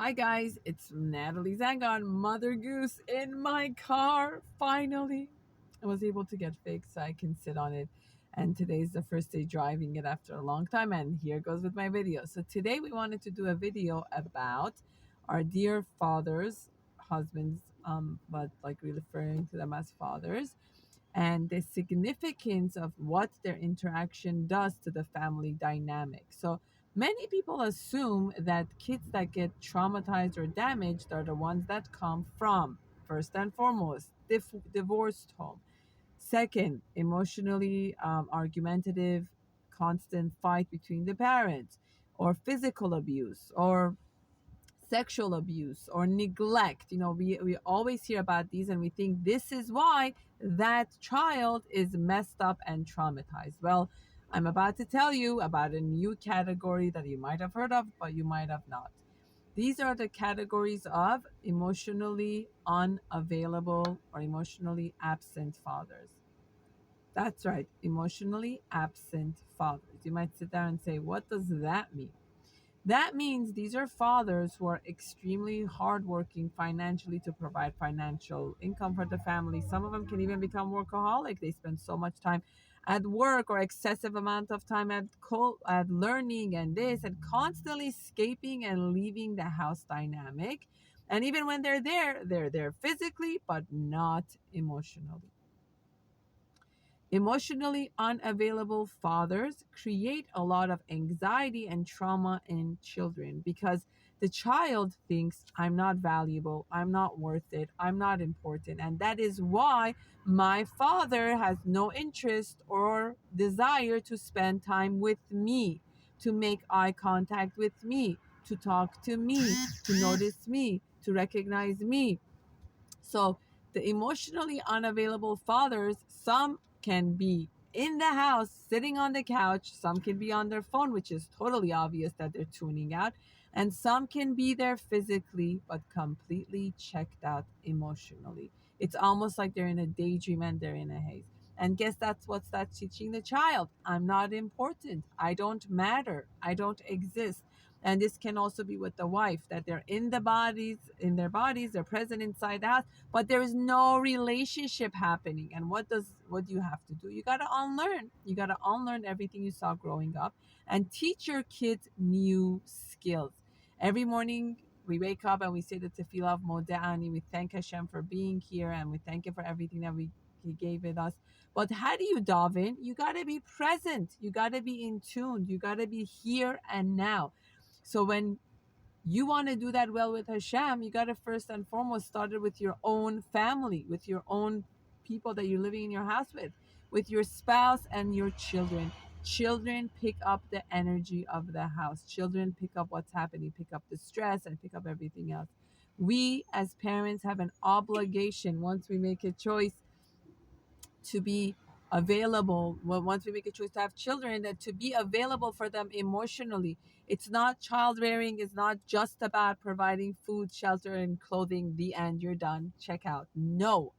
Hi guys, it's Natalie Zangon, Mother Goose in my car. Finally, I was able to get fixed so I can sit on it. And today's the first day driving it after a long time. And here goes with my video. So today we wanted to do a video about our dear fathers, husbands, but like referring to them as fathers, and the significance of what their interaction does to the family dynamic. So many people assume that kids that get traumatized or damaged are the ones that come from, first and foremost, divorced home. Second, emotionally argumentative, constant fight between the parents, or physical abuse, or sexual abuse or neglect. We always hear about these and we think this is why that child is messed up and traumatized. Well, I'm about to tell you about a new category that you might have heard of, but you might have not. These are the categories of emotionally unavailable or emotionally absent fathers. That's right, emotionally absent fathers. You might sit there and say, what does that mean? That means these are fathers who are extremely hardworking financially to provide financial income for the family. Some of them can even become workaholic. They spend so much time at work or excessive amount of time at learning and this and constantly escaping and leaving the house dynamic. And even when they're there physically, but not emotionally. Emotionally unavailable fathers create a lot of anxiety and trauma in children because the child thinks, I'm not valuable, I'm not worth it, I'm not important. And that is why my father has no interest or desire to spend time with me, to make eye contact with me, to talk to me, to notice me, to recognize me. So the emotionally unavailable fathers, some can be in the house, sitting on the couch, some can be on their phone, which is totally obvious that they're tuning out, and some can be there physically, but completely checked out emotionally. It's almost like they're in a daydream and they're in a haze. And guess that's teaching the child. I'm not important. I don't matter. I don't exist. And this can also be with the wife, that they're in their bodies, they're present inside the house, but there is no relationship happening. And what do you have to do? You got to unlearn. You got to unlearn everything you saw growing up and teach your kids new skills. Every morning we wake up and we say the tefillah of Moda'ani. We thank Hashem for being here and we thank him for everything that he gave it us. But how do you daven? You got to be present. You got to be in tune. You got to be here and now. So when you want to do that well with Hashem, you got to first and foremost start it with your own family, with your own people that you're living in your house with your spouse and your children. Children pick up the energy of the house. Children pick up what's happening, pick up the stress, and pick up everything else. We as parents have an obligation once we make a choice to be available, well, once we make a choice to have children, that to be available for them emotionally. It's not child rearing, it's not just about providing food, shelter, and clothing. The end, you're done, check out. No,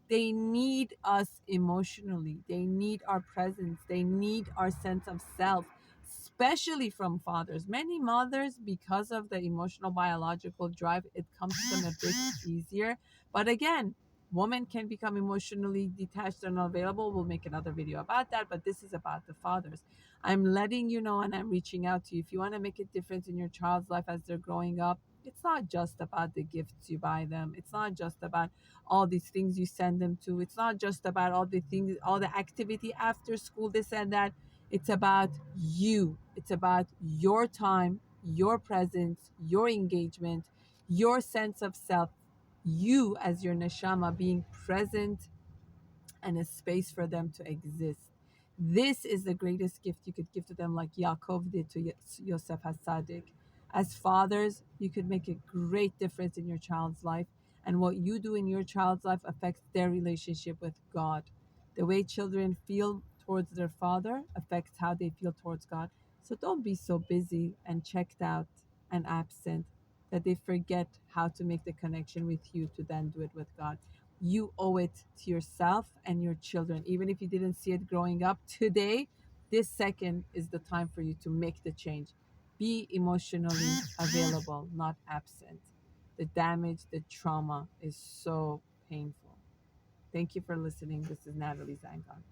they need us emotionally. They need our presence. They need our sense of self, especially from fathers. Many mothers, because of the emotional biological drive, it comes to them a bit easier. But again, women can become emotionally detached and unavailable. We'll make another video about that, but this is about the fathers. I'm letting you know and I'm reaching out to you. If you want to make a difference in your child's life as they're growing up, it's not just about the gifts you buy them. It's not just about all these things you send them to. It's not just about all the things, all the activity after school, this and that. It's about you. It's about your time, your presence, your engagement, your sense of self, you as your neshama being present and a space for them to exist. This is the greatest gift you could give to them, like Yaakov did to Yosef HaSadik. As fathers, you could make a great difference in your child's life, and what you do in your child's life affects their relationship with God. The way children feel towards their father affects how they feel towards God. So don't be so busy and checked out and absent that they forget how to make the connection with you to then do it with God. You owe it to yourself and your children. Even if you didn't see it growing up, today, this second is the time for you to make the change. Be emotionally available, not absent. The damage, the trauma is so painful. Thank you for listening. This is Natalie Zangon.